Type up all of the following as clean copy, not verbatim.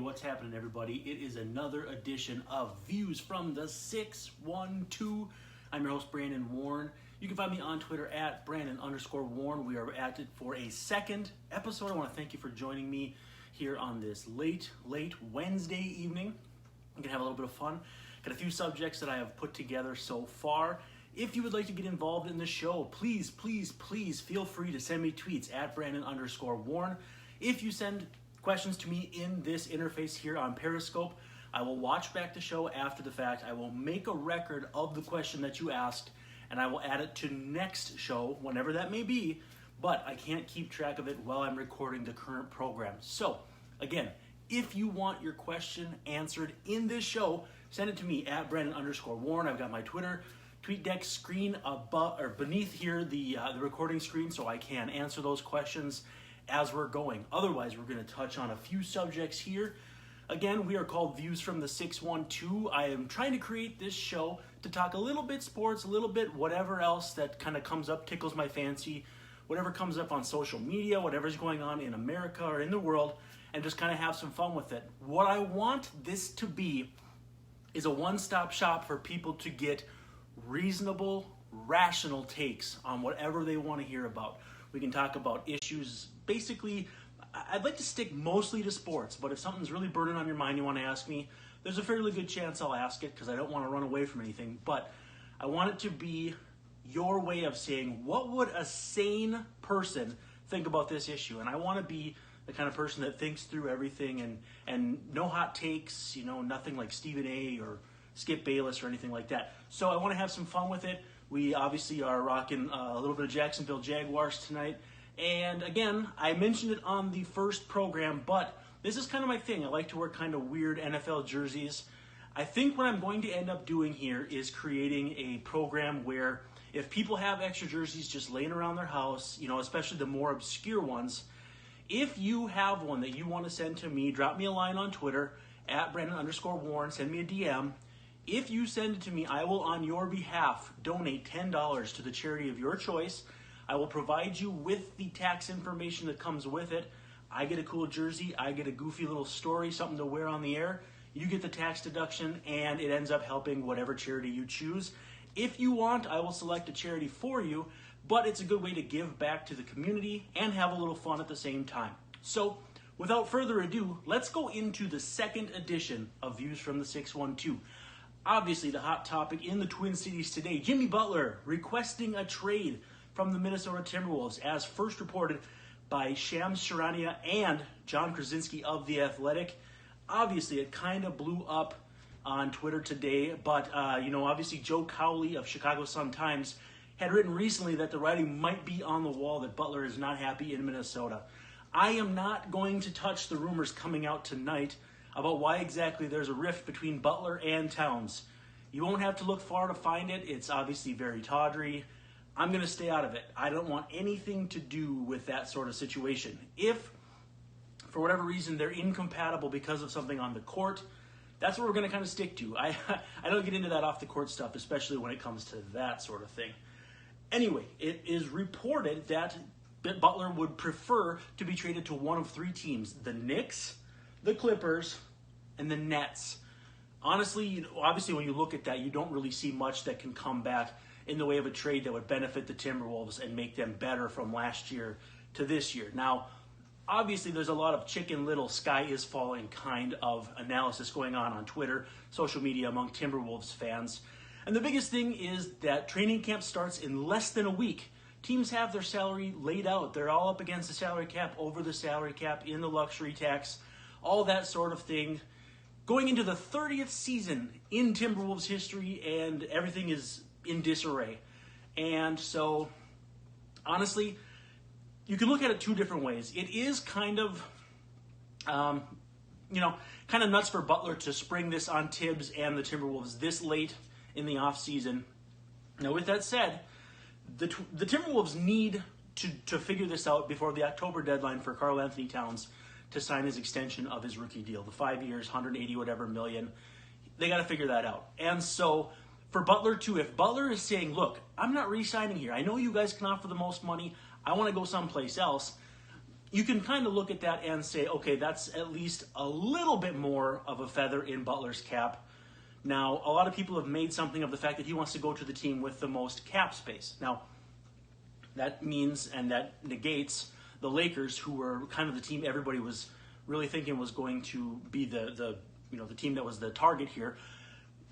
what's happening, everybody? It is another edition of Views from the 612. I'm your host, Brandon Warren. You can find me on Twitter at Brandon_Warren. We are at it for a second episode. I want to thank you for joining me here on this late Wednesday evening. We can have a little bit of fun. Got a few subjects that I have put together so far. If you would like to get involved in the show, please feel free to send me tweets at Brandon_Warren. If you send questions to me in this interface here on Periscope, I will watch back the show after the fact. I will make a record of the question that you asked, and I will add it to next show, whenever that may be, but I can't keep track of it while I'm recording the current program. So, again, if you want your question answered in this show, send it to me at Brandon_Warren. I've got my Twitter tweet deck screen above or beneath here, the recording screen, so I can answer those questions as we're going. Otherwise, we're going to touch on a few subjects here. Again, we are called Views from the 612. I am trying to create this show to talk a little bit sports, a little bit whatever else that kind of comes up, tickles my fancy, whatever comes up on social media, whatever's going on in America or in the world, and just kind of have some fun with it. What I want this to be is a one-stop shop for people to get reasonable, rational takes on whatever they want to hear about. We can talk about issues. Basically, I'd like to stick mostly to sports, but if something's really burning on your mind you want to ask me, there's a fairly good chance I'll ask it because I don't want to run away from anything. But I want it to be your way of saying, what would a sane person think about this issue? And I want to be the kind of person that thinks through everything and no hot takes, nothing like Stephen A. or Skip Bayless or anything like that. So I want to have some fun with it. We obviously are rocking a little bit of Jacksonville Jaguars tonight. And again, I mentioned it on the first program, but this is kind of my thing. I like to wear kind of weird NFL jerseys. I think what I'm going to end up doing here is creating a program where if people have extra jerseys just laying around their house, especially the more obscure ones, if you have one that you want to send to me, drop me a line on Twitter at Brandon_Warren, send me a DM. If you send it to me, I will, on your behalf, donate $10 to the charity of your choice. I will provide you with the tax information that comes with it. I get a cool jersey. I get a goofy little story, something to wear on the air. You get the tax deduction, and it ends up helping whatever charity you choose. If you want, I will select a charity for you, but it's a good way to give back to the community and have a little fun at the same time. So, without further ado, let's go into the second edition of Views from the 612. Obviously, the hot topic in the Twin Cities today, Jimmy Butler requesting a trade from the Minnesota Timberwolves, as first reported by Shams Charania and John Krasinski of The Athletic. Obviously, it kind of blew up on Twitter today, but, obviously Joe Cowley of Chicago Sun-Times had written recently that the writing might be on the wall that Butler is not happy in Minnesota. I am not going to touch the rumors coming out tonight about why exactly there's a rift between Butler and Towns. You won't have to look far to find it. It's obviously very tawdry. I'm going to stay out of it. I don't want anything to do with that sort of situation. If, for whatever reason, they're incompatible because of something on the court, that's what we're going to kind of stick to. I don't get into that off-the-court stuff, especially when it comes to that sort of thing. Anyway, it is reported that Butler would prefer to be traded to one of three teams: the Knicks, the Clippers, and the Nets. Honestly, obviously when you look at that, you don't really see much that can come back in the way of a trade that would benefit the Timberwolves and make them better from last year to this year. Now, obviously there's a lot of Chicken Little, sky is falling kind of analysis going on Twitter, social media among Timberwolves fans. And the biggest thing is that training camp starts in less than a week. Teams have their salary laid out. They're all up against the salary cap, over the salary cap, in the luxury tax, all that sort of thing. Going into the 30th season in Timberwolves history, and everything is in disarray. And so, honestly, you can look at it two different ways. It is kind of, kind of nuts for Butler to spring this on Tibbs and the Timberwolves this late in the offseason. Now, with that said, the Timberwolves need to figure this out before the October deadline for Karl-Anthony Towns to sign his extension of his rookie deal. The 5 years, 180 whatever million. They got to figure that out. And so for Butler too, if Butler is saying, look, I'm not re-signing here. I know you guys can offer the most money. I want to go someplace else. you can kind of look at that and say, okay, that's at least a little bit more of a feather in Butler's cap. Now, a lot of people have made something of the fact that he wants to go to the team with the most cap space. Now, that means and that negates the Lakers, who were kind of the team everybody was really thinking was going to be the team that was the target here.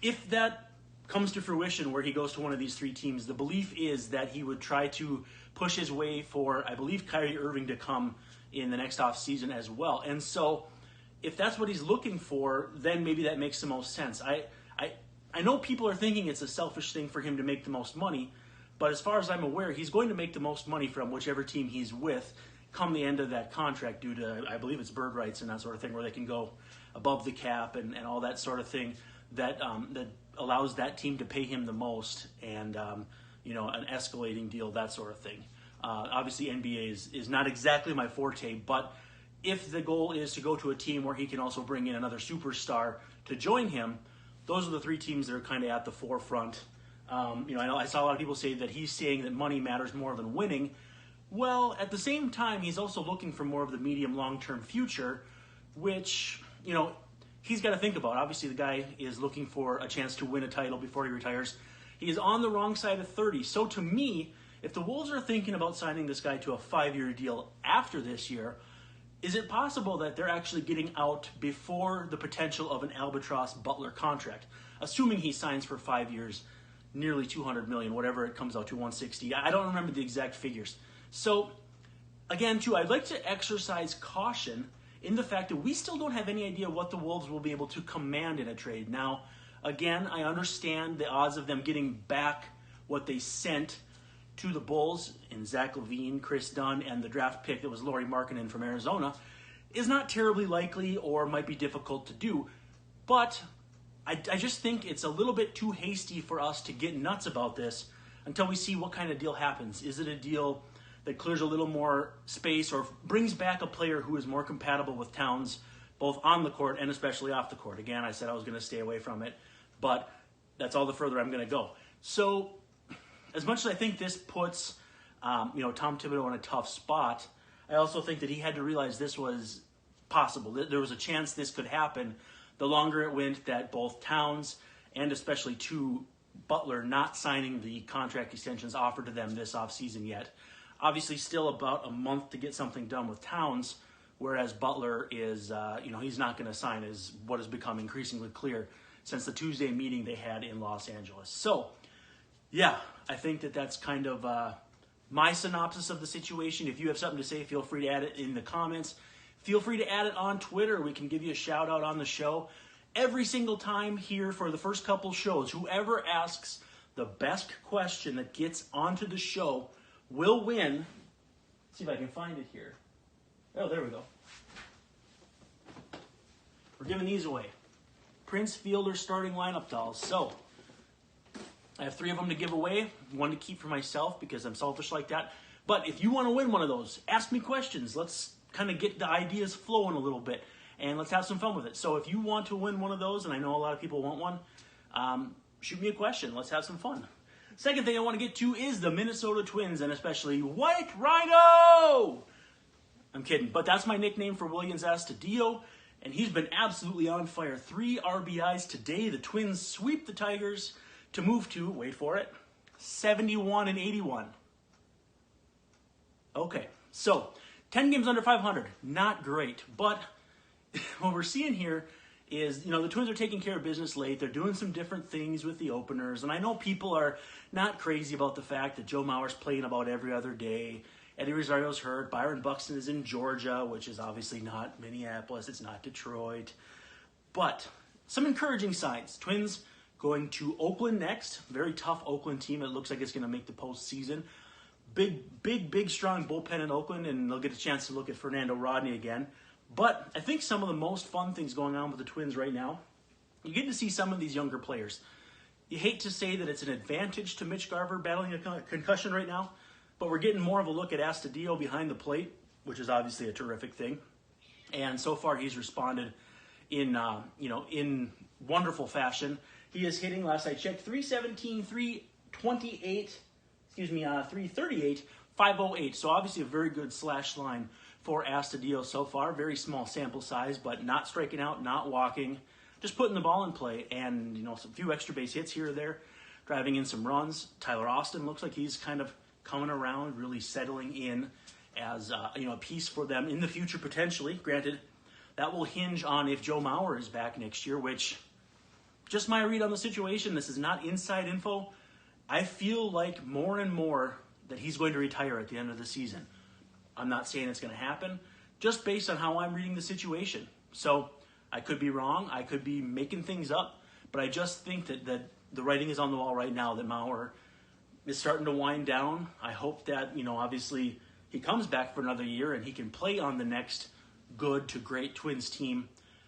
If that comes to fruition where he goes to one of these three teams, the belief is that he would try to push his way for, I believe, Kyrie Irving to come in the next offseason as well. And so if that's what he's looking for, then maybe that makes the most sense. I know people are thinking it's a selfish thing for him to make the most money, but as far as I'm aware, he's going to make the most money from whichever team he's with come the end of that contract due to, I believe it's bird rights and that sort of thing, where they can go above the cap and all that sort of thing that allows that team to pay him the most and, an escalating deal, that sort of thing. Obviously, NBA is not exactly my forte, but if the goal is to go to a team where he can also bring in another superstar to join him, those are the three teams that are kind of at the forefront. I saw a lot of people say that he's saying that money matters more than winning. Well, at the same time, he's also looking for more of the medium long-term future, which, he's got to think about. Obviously, the guy is looking for a chance to win a title before he retires. He is on the wrong side of 30. So to me, if the Wolves are thinking about signing this guy to a 5-year deal after this year, is it possible that they're actually getting out before the potential of an Albatross Butler contract, assuming he signs for 5 years, nearly $200 million, whatever it comes out to, 160. I don't remember the exact figures. So, again, too, I'd like to exercise caution in the fact that we still don't have any idea what the Wolves will be able to command in a trade. Now, again, I understand the odds of them getting back what they sent to the Bulls in Zach LaVine, Chris Dunn, and the draft pick that was Lauri Markkanen from Arizona is not terribly likely or might be difficult to do. But I just think it's a little bit too hasty for us to get nuts about this until we see what kind of deal happens. Is it a deal that clears a little more space or brings back a player who is more compatible with Towns, both on the court and especially off the court? Again, I said I was going to stay away from it, but that's all the further I'm going to go. So, as much as I think this puts, Tom Thibodeau in a tough spot, I also think that he had to realize this was possible. There was a chance this could happen. The longer it went that both Towns and especially to Butler not signing the contract extensions offered to them this offseason yet. Obviously, still about a month to get something done with Towns, whereas Butler is, he's not going to sign, is what has become increasingly clear since the Tuesday meeting they had in Los Angeles. So, yeah, I think that's kind of my synopsis of the situation. If you have something to say, feel free to add it in the comments. Feel free to add it on Twitter. We can give you a shout out on the show. Every single time here for the first couple shows, whoever asks the best question that gets onto the show will win. Let's see if I can find it here. Oh, there we go. We're giving these away. Prince Fielder starting lineup dolls. So, I have 3 of them to give away. 1 to keep for myself because I'm selfish like that. But if you want to win one of those, ask me questions. Let's kind of get the ideas flowing a little bit. And let's have some fun with it. So if you want to win one of those, and I know a lot of people want one, shoot me a question. Let's have some fun. Second thing I want to get to is the Minnesota Twins, and especially White Rhino! I'm kidding, but that's my nickname for Willians Astudillo, and he's been absolutely on fire. 3 RBIs today. The Twins sweep the Tigers to move to, wait for it, 71-81. Okay, so 10 games under 500, not great, but what we're seeing here is, the Twins are taking care of business late. They're doing some different things with the openers, and I know people are not crazy about the fact that Joe Mauer's playing about every other day. Eddie Rosario's hurt. Byron Buxton is in Georgia, which is obviously not Minneapolis. It's not Detroit. But some encouraging signs. Twins going to Oakland next. Very tough Oakland team. It looks like it's going to make the postseason. Big, strong bullpen in Oakland, and they'll get a chance to look at Fernando Rodney again. But I think some of the most fun things going on with the Twins right now, you get to see some of these younger players. You hate to say that it's an advantage to Mitch Garver battling a concussion right now, but we're getting more of a look at Astudillo behind the plate, which is obviously a terrific thing. And so far he's responded in wonderful fashion. He is hitting, last I checked, 317, 338, 338, 508. So obviously a very good slash line for Astudillo so far. Very small sample size, but not striking out, not walking, just putting the ball in play, and a few extra base hits here or there, driving in some runs. Tyler Austin looks like he's kind of coming around, really settling in as a piece for them in the future potentially. Granted, that will hinge on if Joe Mauer is back next year, which, just my read on the situation, this is not inside info. I feel like more and more that he's going to retire at the end of the season. I'm not saying it's going to happen, just based on how I'm reading the situation. So I could be wrong. I could be making things up. But I just think that the writing is on the wall right now that Mauer is starting to wind down. I hope that, obviously he comes back for another year and he can play on the next good to great Twins team.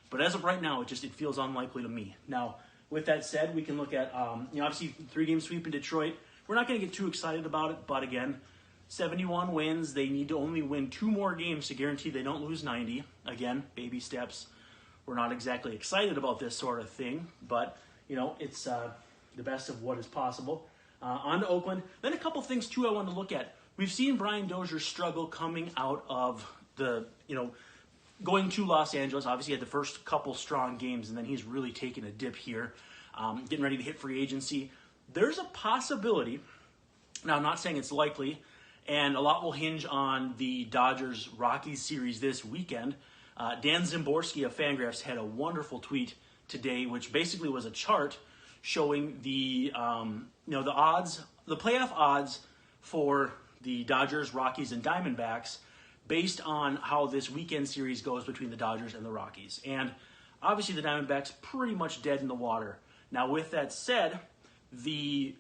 But as of right now, it feels unlikely to me. Now, with that said, we can look at, obviously 3-game sweep in Detroit. We're not going to get too excited about it, but again, 71 wins. They need to only win 2 more games to guarantee they don't lose 90. Again, baby steps. We're not exactly excited about this sort of thing, but, it's the best of what is possible. On to Oakland. Then a couple things, too, I want to look at. We've seen Brian Dozier struggle coming out of the, going to Los Angeles. Obviously, he had the first couple strong games, and then he's really taken a dip here, getting ready to hit free agency. There's a possibility, now I'm not saying it's likely, and a lot will hinge on the Dodgers-Rockies series this weekend. Dan Zimborski of Fangraphs had a wonderful tweet today, which basically was a chart showing the odds, the playoff odds for the Dodgers, Rockies, and Diamondbacks based on how this weekend series goes between the Dodgers and the Rockies. And obviously the Diamondbacks pretty much dead in the water. Now, with that said, the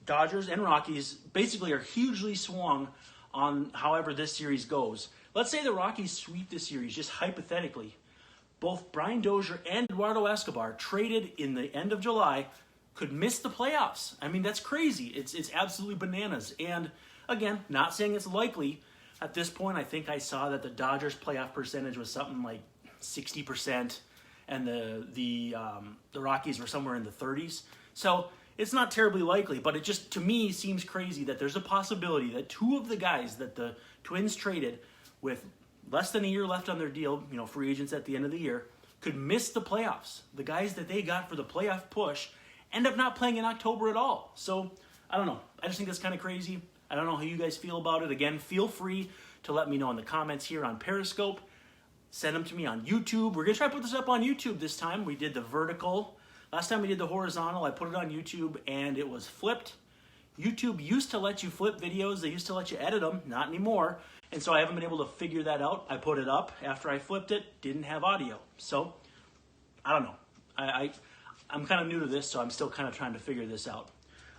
Dodgers and Rockies basically are hugely swung on however this series goes. Let's say the Rockies sweep this series, just hypothetically. Both Brian Dozier and Eduardo Escobar, traded in the end of July, could miss the playoffs. I mean, that's crazy. It's absolutely bananas. And again, not saying it's likely. At this point, I think I saw that the Dodgers playoff percentage was something like 60%, and the Rockies were somewhere in the 30s. So it's not terribly likely, but it just, to me, seems crazy that there's a possibility that 2 of the guys that the Twins traded with less than a year left on their deal, free agents at the end of the year, could miss the playoffs. The guys that they got for the playoff push end up not playing in October at all. So, I don't know. I just think that's kind of crazy. I don't know how you guys feel about it. Again, feel free to let me know in the comments here on Periscope. Send them to me on YouTube. We're going to try to put this up on YouTube this time. We did the vertical. Last time we did the horizontal, I put it on YouTube, and it was flipped. YouTube used to let you flip videos. They used to let you edit them. Not anymore. And so I haven't been able to figure that out. I put it up. After I flipped it, didn't have audio. So, I don't know. I'm kind of new to this, so I'm still kind of trying to figure this out.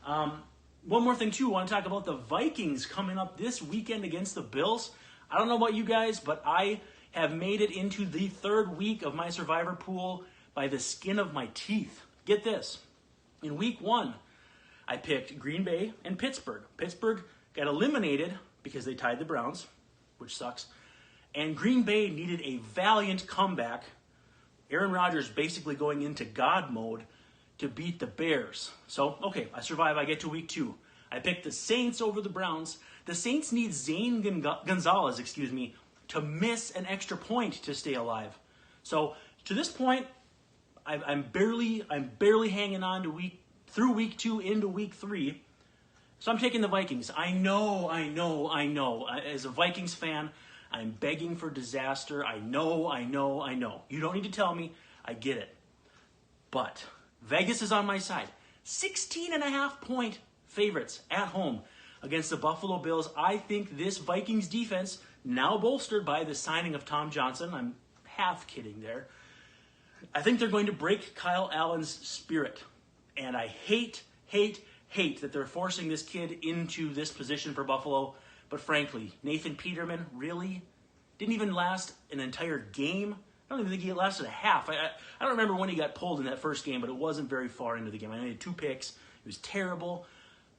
One more thing, too. I want to talk about the Vikings coming up this weekend against the Bills. I don't know about you guys, but I have made it into the 3rd week of my Survivor pool by the skin of my teeth. Get this. In week 1, I picked Green Bay and Pittsburgh. Pittsburgh got eliminated because they tied the Browns, which sucks. And Green Bay needed a valiant comeback. Aaron Rodgers basically going into God mode to beat the Bears. So, okay, I survive. I get to week 2. I picked the Saints over the Browns. The Saints need Zane Gonzalez, to miss an extra point to stay alive. So, to this point, I'm barely hanging on to through week 2 into week 3. So I'm taking the Vikings. I know. As a Vikings fan, I'm begging for disaster. I know. You don't need to tell me. I get it. But Vegas is on my side. 16.5-point favorites at home against the Buffalo Bills. I think this Vikings defense, now bolstered by the signing of Tom Johnson, I'm half kidding there, I think they're going to break Kyle Allen's spirit. And I hate that they're forcing this kid into this position for Buffalo. But frankly, Nathan Peterman really didn't even last an entire game. I don't even think he lasted a half. I don't remember when he got pulled in that first game, but it wasn't very far into the game. I know he had 2 picks. It was terrible.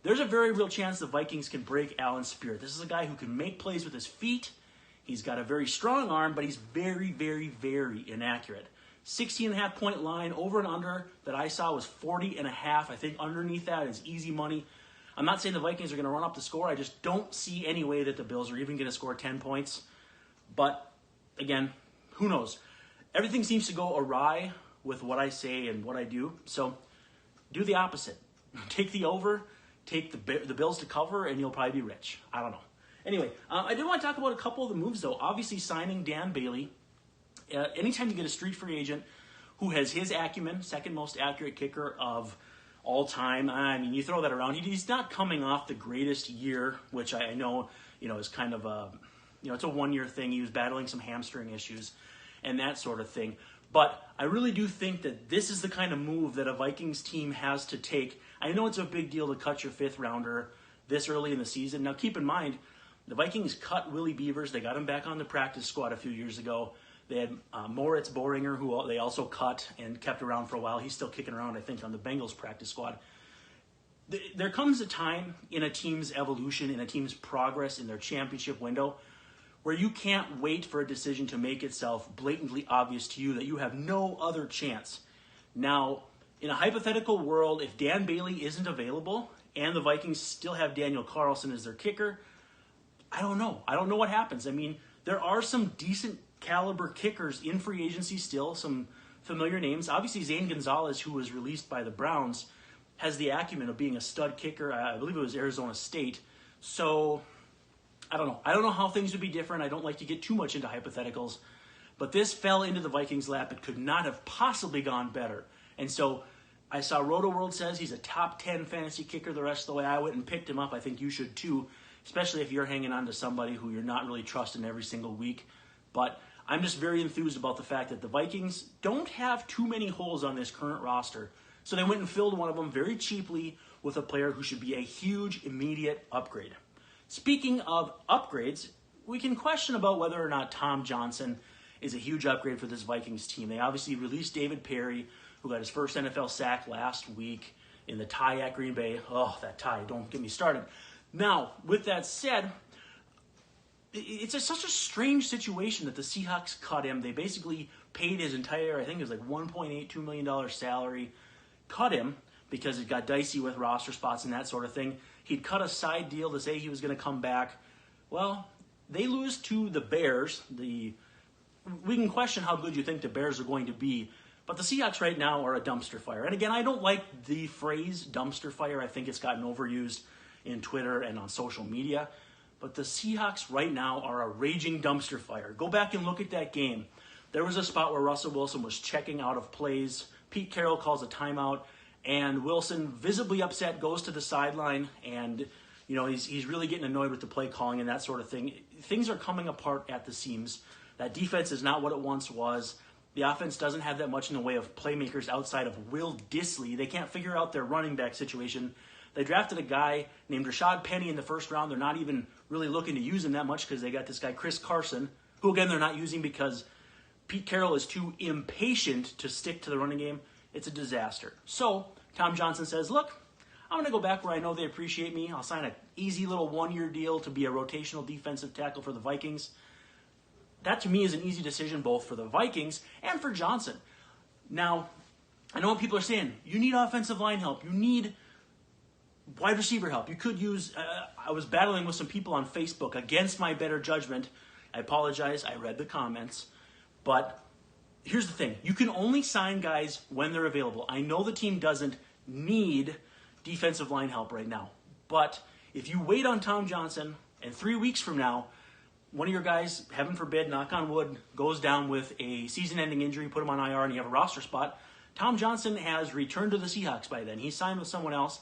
There's a very real chance the Vikings can break Allen's spirit. This is a guy who can make plays with his feet. He's got a very strong arm, but he's very, very, very inaccurate. 16.5-point line, over and under that I saw was 40.5. I think underneath that is easy money. I'm not saying the Vikings are going to run up the score. I just don't see any way that the Bills are even going to score 10 points. But again, who knows? Everything seems to go awry with what I say and what I do. So do the opposite. Take the over, take the Bills to cover, and you'll probably be rich. I don't know. Anyway, I did want to talk about a couple of the moves, though. Obviously, signing Dan Bailey. Anytime you get a street free agent who has his acumen, second most accurate kicker of all time, I mean, you throw that around. He's not coming off the greatest year, which I know, is kind of a, it's a one-year thing. He was battling some hamstring issues and that sort of thing. But I really do think that this is the kind of move that a Vikings team has to take. I know it's a big deal to cut your fifth rounder this early in the season. Now, keep in mind, the Vikings cut Willie Beavers. They got him back on the practice squad a few years ago. They had Moritz Boehringer, who they also cut and kept around for a while. He's still kicking around, I think, on the Bengals practice squad. There comes a time in a team's evolution, in a team's progress, in their championship window, where you can't wait for a decision to make itself blatantly obvious to you that you have no other chance. Now, in a hypothetical world, if Dan Bailey isn't available and the Vikings still have Daniel Carlson as their kicker, I don't know. I don't know what happens. I mean, there are some decent caliber kickers in free agency still, some familiar names. Obviously, Zane Gonzalez, who was released by the Browns, has the acumen of being a stud kicker. I believe it was Arizona State. So, I don't know. I don't know how things would be different. I don't like to get too much into hypotheticals. But this fell into the Vikings' lap. It could not have possibly gone better. And so, I saw RotoWorld says he's a top 10 fantasy kicker the rest of the way. I went and picked him up. I think you should too, especially if you're hanging on to somebody who you're not really trusting every single week. But I'm just very enthused about the fact that the Vikings don't have too many holes on this current roster. So they went and filled one of them very cheaply with a player who should be a huge, immediate upgrade. Speaking of upgrades, we can question about whether or not Tom Johnson is a huge upgrade for this Vikings team. They obviously released David Perry, who got his first NFL sack last week in the tie at Green Bay. Oh, that tie, don't get me started. Now, with that said, it's such a strange situation that the Seahawks cut him. They basically paid his entire, I think it was like $1.82 million salary, cut him because it got dicey with roster spots and that sort of thing. He'd cut a side deal to say he was going to come back. Well, they lose to the Bears. We can question how good you think the Bears are going to be, but the Seahawks right now are a dumpster fire. And again, I don't like the phrase dumpster fire. I think it's gotten overused in Twitter and on social media. But the Seahawks right now are a raging dumpster fire. Go back and look at that game. There was a spot where Russell Wilson was checking out of plays. Pete Carroll calls a timeout, and Wilson, visibly upset, goes to the sideline, and he's really getting annoyed with the play calling and that sort of thing. Things are coming apart at the seams. That defense is not what it once was. The offense doesn't have that much in the way of playmakers outside of Will Dissly. They can't figure out their running back situation. They drafted a guy named Rashad Penny in the first round. They're not even really looking to use him that much because they got this guy Chris Carson, who again they're not using because Pete Carroll is too impatient to stick to the running game. It's a disaster. So Tom Johnson says, look, I'm going to go back where I know they appreciate me. I'll sign an easy little one-year deal to be a rotational defensive tackle for the Vikings. That to me is an easy decision both for the Vikings and for Johnson. Now, I know what people are saying. You need offensive line help. You need wide receiver help. You could use, I was battling with some people on Facebook against my better judgment. I apologize. I read the comments. But here's the thing. You can only sign guys when they're available. I know the team doesn't need defensive line help right now. But if you wait on Tom Johnson and 3 weeks from now, one of your guys, heaven forbid, knock on wood, goes down with a season-ending injury, put him on IR, and you have a roster spot, Tom Johnson has returned to the Seahawks by then. He's signed with someone else.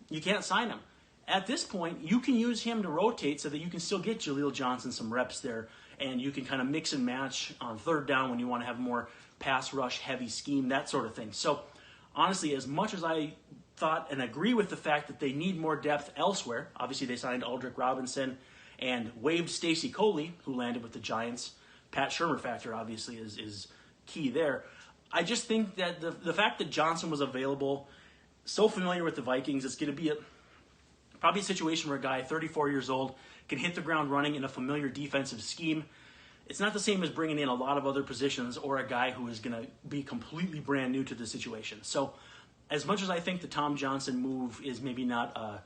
You can't sign him. At this point, you can use him to rotate so that you can still get Jaleel Johnson some reps there, and you can kind of mix and match on third down when you want to have more pass rush heavy scheme, that sort of thing. So honestly, as much as I thought and agree with the fact that they need more depth elsewhere, obviously they signed Aldrick Robinson and waived Stacey Coley, who landed with the Giants. Pat Shurmur factor obviously is key there. I just think that the fact that Johnson was available, so familiar with the Vikings, it's going to be probably a situation where a guy 34 years old can hit the ground running in a familiar defensive scheme. It's not the same as bringing in a lot of other positions or a guy who is going to be completely brand new to the situation. So as much as I think the Tom Johnson move is maybe not a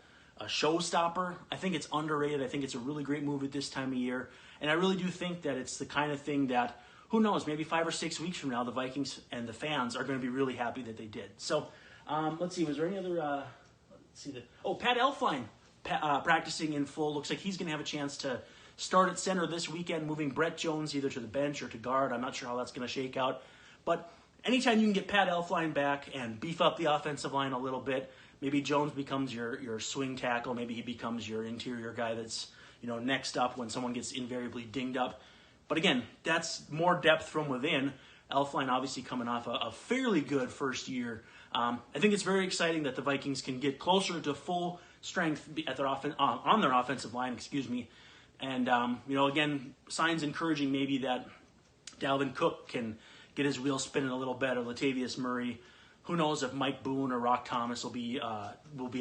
showstopper, I think it's underrated. I think it's a really great move at this time of year. And I really do think that it's the kind of thing that, who knows, maybe 5 or 6 weeks from now, the Vikings and the fans are going to be really happy that they did. So let's see, was there any other, Pat Elflein practicing in full. Looks like he's going to have a chance to start at center this weekend, moving Brett Jones either to the bench or to guard. I'm not sure how that's going to shake out. But anytime you can get Pat Elflein back and beef up the offensive line a little bit, maybe Jones becomes your swing tackle. Maybe he becomes your interior guy that's, next up when someone gets invariably dinged up. But again, that's more depth from within. Elflein obviously coming off a fairly good first year. I think it's very exciting that the Vikings can get closer to full strength at their on their offensive line, And, again, signs encouraging maybe that Dalvin Cook can get his wheels spinning a little better. Latavius Murray, who knows if Mike Boone or Rock Thomas will be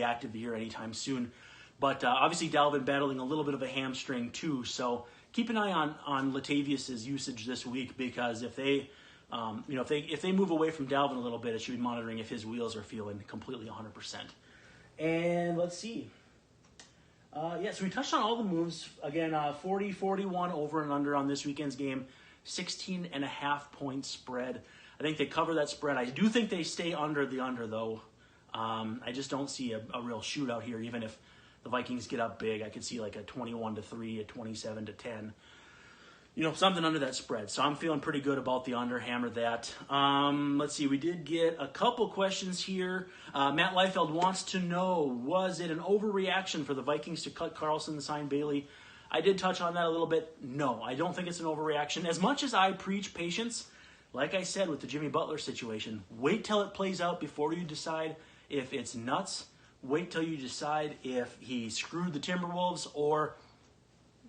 active here anytime soon. But obviously Dalvin battling a little bit of a hamstring too. So keep an eye on Latavius's usage this week, because if they move away from Dalvin a little bit, it should be monitoring if his wheels are feeling completely 100%. And let's see. So we touched on all the moves. Again, 40-41 over and under on this weekend's game. 16.5-point spread. I think they cover that spread. I do think they stay under the under, though. I just don't see a real shootout here, even if the Vikings get up big. I could see like a 21-3, a 27-10. Something under that spread. So I'm feeling pretty good about the under. Hammer that. Let's see. We did get a couple questions here. Matt Liefeld wants to know, was it an overreaction for the Vikings to cut Carlson and sign Bailey? I did touch on that a little bit. No, I don't think it's an overreaction. As much as I preach patience, like I said with the Jimmy Butler situation, wait till it plays out before you decide if it's nuts. Wait till you decide if he screwed the Timberwolves or,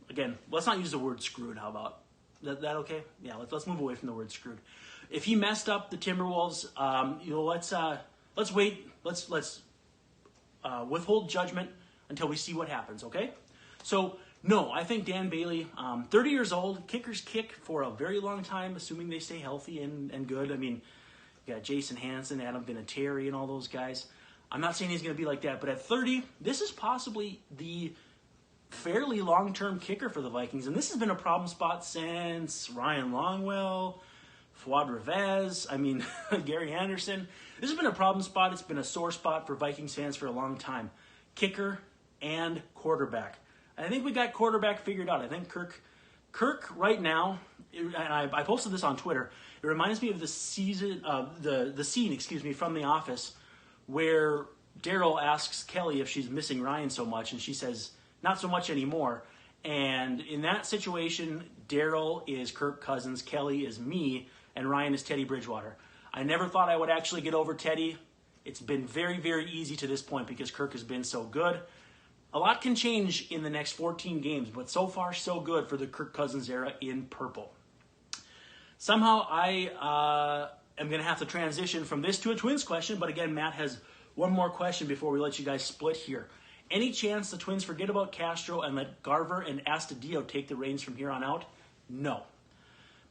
again, let's not use the word screwed. How about that? Okay, yeah. Let's move away from the word screwed. If he messed up the Timberwolves, let's wait. Let's withhold judgment until we see what happens. Okay. So no, I think Dan Bailey, 30 years old, kickers kick for a very long time, assuming they stay healthy and good. I mean, you got Jason Hansen, Adam Vinatieri, and all those guys. I'm not saying he's going to be like that, but at 30, this is possibly the fairly long-term kicker for the Vikings, and this has been a problem spot since Ryan Longwell, Fuad Revez, Gary Anderson. This has been a problem spot. It's been a sore spot for Vikings fans for a long time. Kicker and quarterback. I think we got quarterback figured out. I think Kirk right now, and I posted this on Twitter, it reminds me of the scene from The Office, where Daryl asks Kelly if she's missing Ryan so much, and she says, not so much anymore. And in that situation, Daryl is Kirk Cousins, Kelly is me, and Ryan is Teddy Bridgewater. I never thought I would actually get over Teddy. It's been very, very easy to this point because Kirk has been so good. A lot can change in the next 14 games, but so far so good for the Kirk Cousins era in purple. Somehow I am going to have to transition from this to a Twins question, but again, Matt has one more question before we let you guys split here. Any chance the Twins forget about Castro and let Garver and Astudillo take the reins from here on out? No.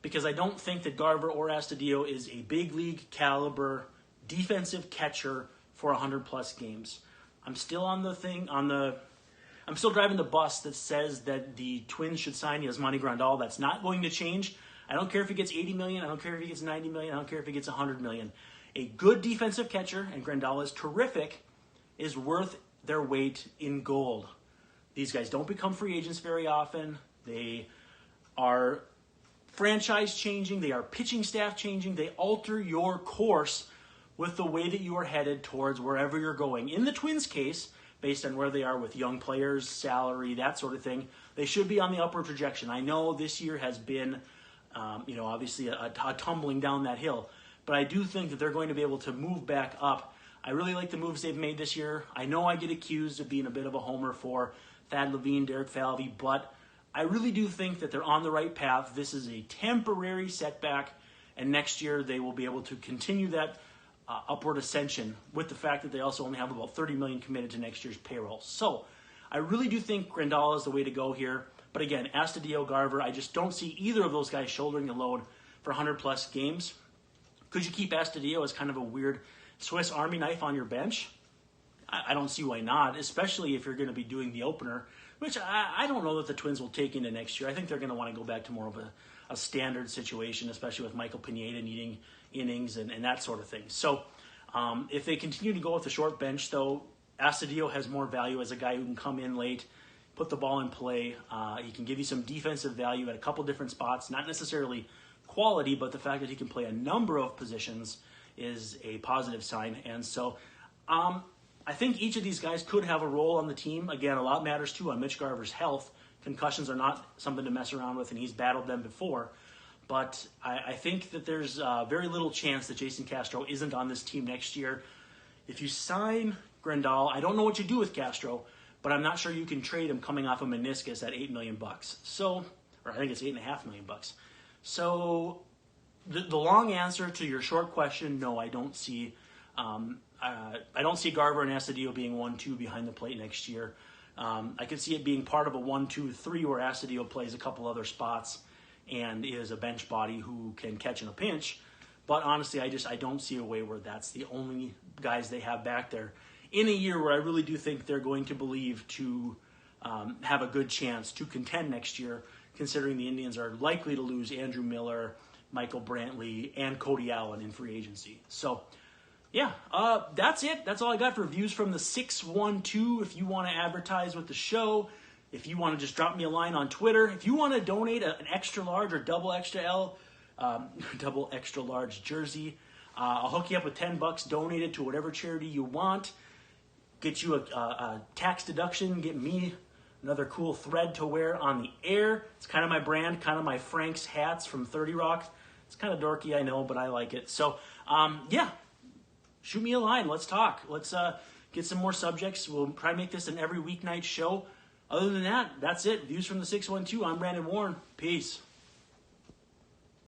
Because I don't think that Garver or Astudillo is a big league caliber defensive catcher for 100-plus games. I'm still I'm still driving the bus that says that the Twins should sign Yasmani Grandal. That's not going to change. I don't care if he gets $80 million. I don't care if he gets $90 million. I don't care if he gets $100 million. A good defensive catcher, and Grandal is terrific, is worth their weight in gold. These guys don't become free agents very often. They are franchise changing. They are pitching staff changing. They alter your course with the way that you are headed towards wherever you're going. In the Twins' case, based on where they are with young players, salary, that sort of thing, they should be on the upward trajectory. I know this year has been, obviously a tumbling down that hill, but I do think that they're going to be able to move back up. I really like the moves they've made this year. I know I get accused of being a bit of a homer for Thad Levine, Derek Falvey, but I really do think that they're on the right path. This is a temporary setback, and next year they will be able to continue that upward ascension with the fact that they also only have about $30 million committed to next year's payroll. So I really do think Grandal is the way to go here. But again, Astudillo, Garver, I just don't see either of those guys shouldering the load for 100-plus games. Could you keep Astudillo as kind of a weird Swiss Army knife on your bench? I don't see why not, especially if you're going to be doing the opener which I don't know that the Twins will take into next year. I think they're going to want to go back to more of a standard situation, especially with Michael Pineda needing innings and that sort of thing. So if they continue to go with the short bench, though, Astudillo has more value as a guy who can come in late, put the ball in play. He can give you some defensive value at a couple different spots, not necessarily quality, but the fact that he can play a number of positions is a positive sign. And so I think each of these guys could have a role on the team. Again, a lot matters too on Mitch Garver's health. Concussions are not something to mess around with, and he's battled them before. But I think that there's very little chance that Jason Castro isn't on this team next year. If you sign Grandal, I don't know what you do with Castro, but I'm not sure you can trade him coming off a meniscus at $8 million. So, or I think it's $8.5 million. So, the long answer to your short question, no, I don't see. I don't see Garver and Astudillo being 1-2 behind the plate next year. I could see it being part of a 1-2-3 where Astudillo plays a couple other spots and is a bench body who can catch in a pinch. But honestly, I don't see a way where that's the only guys they have back there in a year where I really do think they're going to believe to have a good chance to contend next year, considering the Indians are likely to lose Andrew Miller, Michael Brantley, and Cody Allen in free agency. So, yeah, that's it. That's all I got for views from the 612. If you want to advertise with the show, if you want to just drop me a line on Twitter, if you want to donate an extra large or double extra large jersey, I'll hook you up with $10 donated to whatever charity you want. Get you a tax deduction. Get me another cool thread to wear on the air. It's kind of my brand, kind of my Frank's hats from 30 Rock. It's kind of dorky, I know, but I like it. So, yeah. Shoot me a line. Let's talk. Let's get some more subjects. We'll try to make this an every weeknight show. Other than that, that's it. Views from the 612. I'm Brandon Warren. Peace.